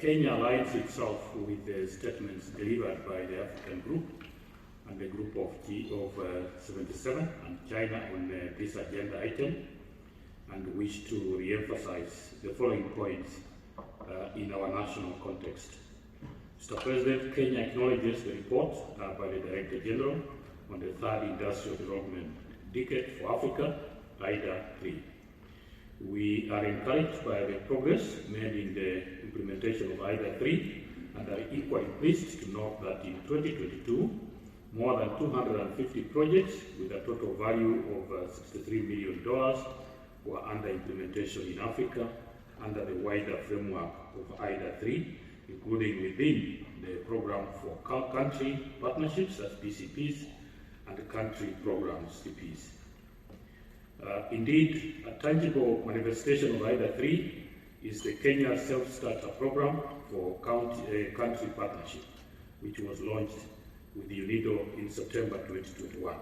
Kenya aligns itself with the statements delivered by the African Group and the Group of 77 and China on this agenda item, and wish to re-emphasize the following points in our national context. Mr. President, Kenya acknowledges the report by the Director General on the Third Industrial Development Decade for Africa, IDA-3. We are encouraged by the progress made in the implementation of IDA-3 and are equally pleased to note that in 2022, more than 250 projects with a total value of $63 million were under implementation in Africa under the wider framework of IDA-3, including within the Program for Country Partnerships, that's PCPs, and the Country Programs, CPs. Indeed, a tangible manifestation of IDA-3 is the Kenya Self-Starter Program for Country Partnership, which was launched with UNIDO in September 2021.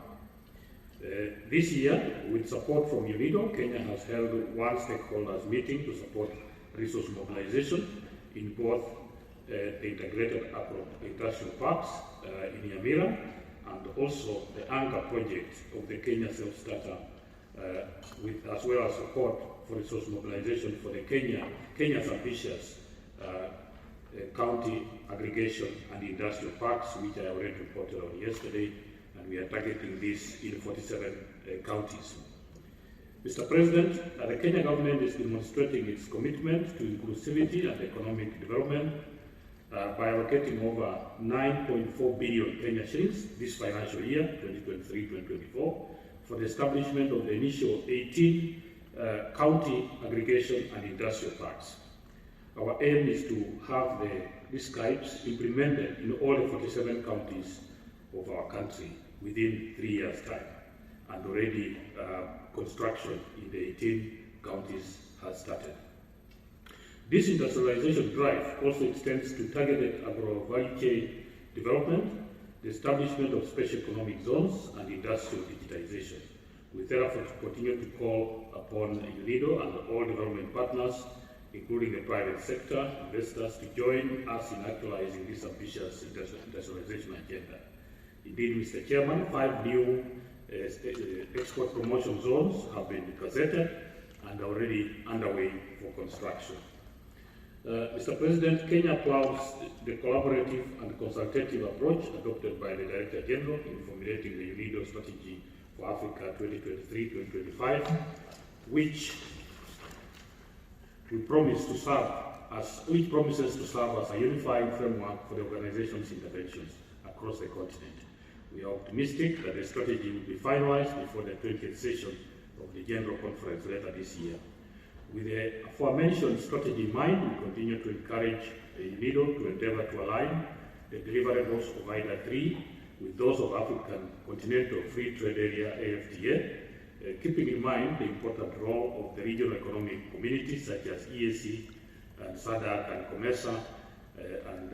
This year, with support from UNIDO, Kenya has held one stakeholders meeting to support resource mobilization in both the integrated industrial parks in Nyamira and also the Anga project of the Kenya Self-Starter, as well as support for resource mobilization for the Kenya's ambitious county aggregation and industrial parks, which I already reported on yesterday, and we are targeting this in 47 counties. Mr. President, the Kenya government is demonstrating its commitment to inclusivity and economic development by allocating over 9.4 billion Kenya shillings this financial year, 2023-2024, for the establishment of the initial 18 county aggregation and industrial parks. Our aim is to have these CAIPs implemented in all the 47 counties of our country within 3 years' time, and already construction in the 18 counties has started. This industrialization drive also extends to targeted agro-value chain development, the establishment of special economic zones, and industrial digitization. We therefore continue to call upon UNIDO and all development partners, including the private sector, investors, to join us in actualizing this ambitious industrialization agenda. Indeed, Mr. Chairman, 5 new export promotion zones have been gazetted and are already underway for construction. Mr. President, Kenya applauds the collaborative and consultative approach adopted by the Director General in formulating the UNIDO strategy for Africa 2023-2025, which promises to serve as a unifying framework for the organization's interventions across the continent. We are optimistic that the strategy will be finalized before the 20th session of the General Conference later this year. With the aforementioned strategy in mind, we continue to encourage UNIDO to endeavor to align the deliverables of IDA-3 with those of African Continental Free Trade Area, AFTA, keeping in mind the important role of the regional economic communities such as EAC and SADC and COMESA and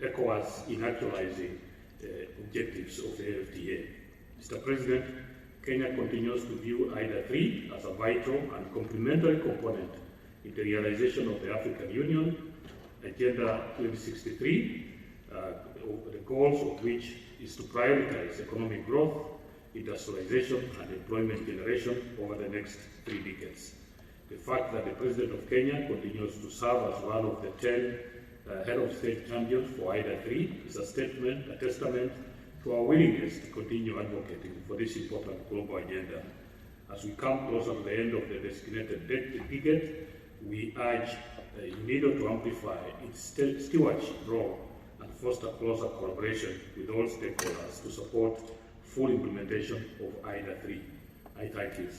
ECOWAS in actualizing objectives of the AFTA. Mr. President, Kenya continues to view IDA-3 as a vital and complementary component in the realization of the African Union Agenda 2063, the goals of which is to prioritize economic growth, industrialization, and employment generation over the next 3 decades. The fact that the President of Kenya continues to serve as one of the 10 head of state champions for IDA-3 is a testament to our willingness to continue advocating for this important global agenda. As we come closer to the end of the designated decade, we urge UNIDO to amplify its stewardship role and foster closer collaboration with all stakeholders to support full implementation of IDA-3. I thank you.